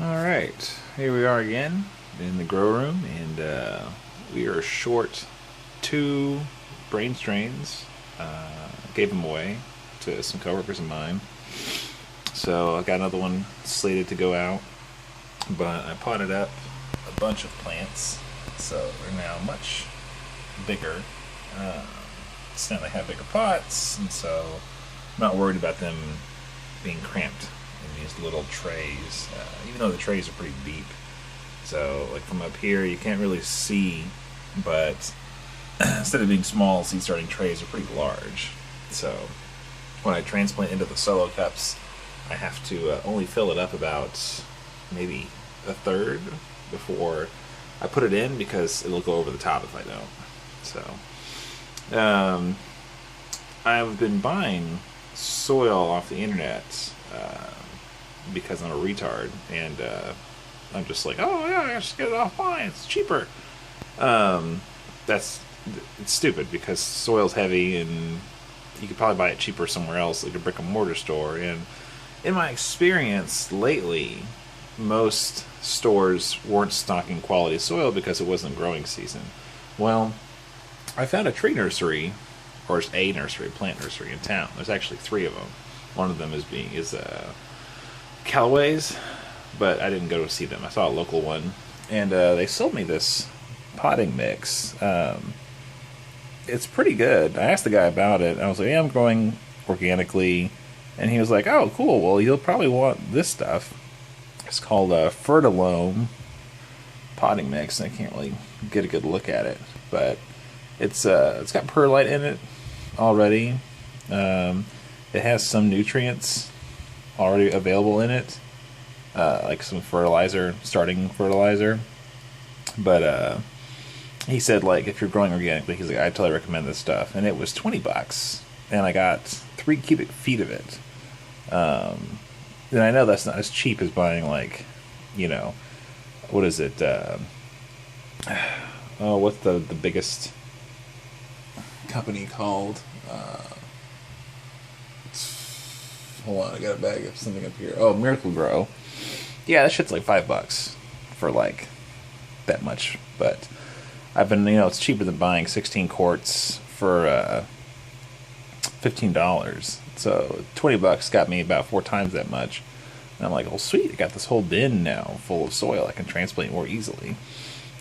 Alright, here we are again in the grow room, and we are short 2 brain strains. Gave them away to some coworkers of mine. So I got another one slated to go out, but I potted up a bunch of plants, so they're now much bigger. So now they have bigger pots, and so I'm not worried about them being cramped in these little trays, even though the trays are pretty deep. So, like from up here, you can't really see, but instead of being small, seed starting trays are pretty large. So, when I transplant into the solo cups, I have to only fill it up about maybe a third before I put it in, because it'll go over the top if I don't. So, I've been buying soil off the internet because I'm a retard, and I'm just like, oh yeah, I just get it offline, it's cheaper. That's it's stupid, because soil's heavy, and you could probably buy it cheaper somewhere else, like a brick and mortar store. And in my experience lately, most stores weren't stocking quality soil because it wasn't growing season. Well, I found a tree nursery, or just a nursery, a plant nursery in town. There's actually 3 of them. One of them is Callaway's, but I didn't go to see them. I saw a local one, and they sold me this potting mix. It's pretty good. I asked the guy about it, and I was like, yeah, I'm growing organically. And he was like, oh, cool, well, you'll probably want this stuff. It's called Fertilome Potting Mix, and I can't really get a good look at it, but it's got perlite in it already. It has some nutrients already available in it, like some fertilizer, starting fertilizer. But he said, like, if you're growing organically, he's like, I totally recommend this stuff. And it was $20, and I got 3 cubic feet of it. And I know that's not as cheap as buying, like, you know, what is it? Oh, what's the biggest company called? Hold on, I got a bag of something up here. Oh, Miracle Grow. Yeah, that shit's like $5 for like that much. But I've been, it's cheaper than buying 16 quarts for $15. So $20 got me about 4 times that much. And I'm like, oh sweet, I got this whole bin now full of soil. I can transplant more easily.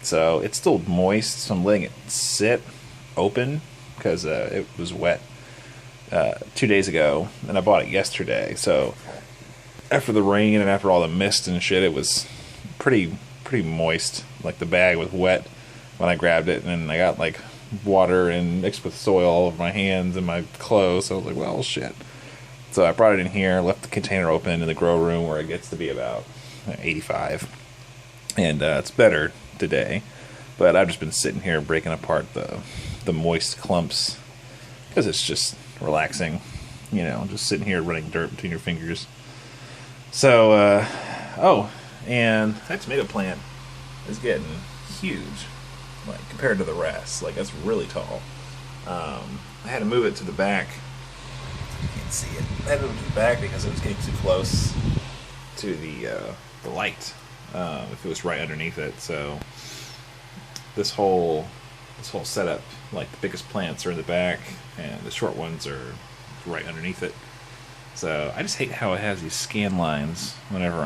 So it's still moist, so I'm letting it sit open because it was wet 2 days ago, and I bought it yesterday. So after the rain and after all the mist and shit, it was pretty moist. Like, the bag was wet when I grabbed it, and I got like water and mixed with soil all over my hands and my clothes. So I was like, well, shit. So I brought it in here, left the container open in the grow room where it gets to be about 85, and it's better today. But I've just been sitting here breaking apart the moist clumps because it's just relaxing, just sitting here running dirt between your fingers. So, oh, and that tomato plant is getting huge, like, compared to the rest. Like, that's really tall. I had to move it to the back. You can't see it. I had to move it to the back because it was getting too close to the light. If it was right underneath it. So this whole setup, like, the biggest plants are in the back and the short ones are right underneath it. So I just hate how it has these scan lines whenever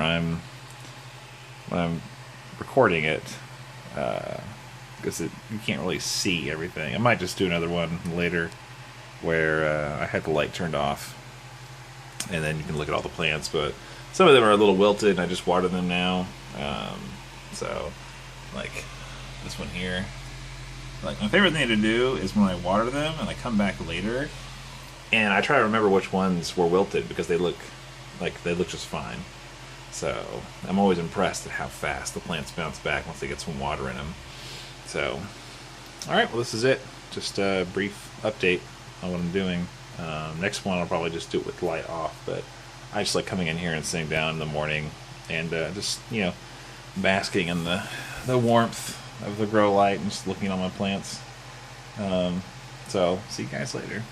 when I'm recording it, because you can't really see everything. I might just do another one later where I had the light turned off, and then you can look at all the plants. But some of them are a little wilted, and I just water them now. So, like this one here. Like, my favorite thing to do is when I water them and I come back later, and I try to remember which ones were wilted, because they look just fine. So I'm always impressed at how fast the plants bounce back once they get some water in them. So, alright, well, this is it. Just a brief update on what I'm doing. Next one I'll probably just do it with the light off, but I just like coming in here and sitting down in the morning and just, basking in the warmth of the grow light and just looking at my plants. So, see you guys later.